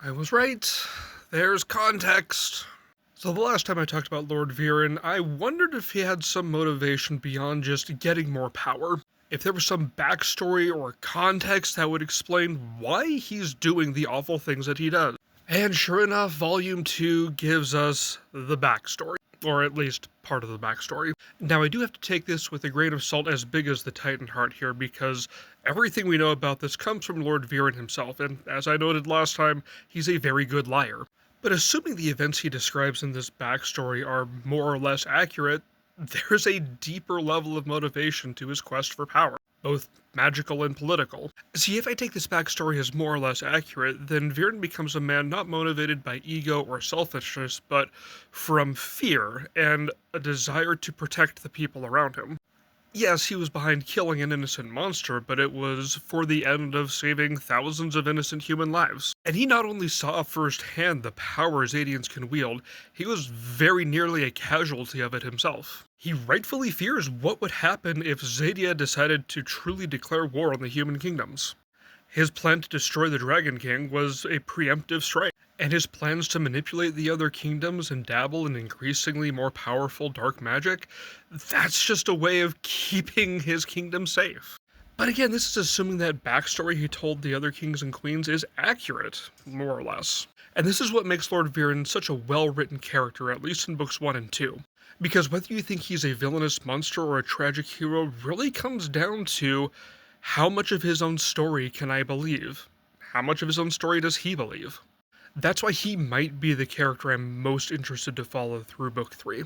I was right. There's context. So the last time I talked about Lord Viren, I wondered if he had some motivation beyond just getting more power. If there was some backstory or context that would explain why he's doing the awful things that he does. And sure enough, Volume 2 gives us the backstory. Or at least part of the backstory. Now, I do have to take this with a grain of salt as big as the Titan Heart here, because everything we know about this comes from Lord Viren himself, and as I noted last time, he's a very good liar. But assuming the events he describes in this backstory are more or less accurate, there's a deeper level of motivation to his quest for power, both magical and political. See, if I take this backstory as more or less accurate, then Viren becomes a man not motivated by ego or selfishness, but from fear and a desire to protect the people around him. Yes, he was behind killing an innocent monster, but it was for the end of saving thousands of innocent human lives. And he not only saw firsthand the power Zadians can wield, he was very nearly a casualty of it himself. He rightfully fears what would happen if Zadia decided to truly declare war on the human kingdoms. His plan to destroy the Dragon King was a preemptive strike, and his plans to manipulate the other kingdoms and dabble in increasingly more powerful dark magic, that's just a way of keeping his kingdom safe. But again, this is assuming that backstory he told the other kings and queens is accurate, more or less. And this is what makes Lord Viren such a well-written character, at least in books 1 and 2. Because whether you think he's a villainous monster or a tragic hero really comes down to how much of his own story can I believe? How much of his own story does he believe? That's why he might be the character I'm most interested to follow through book 3.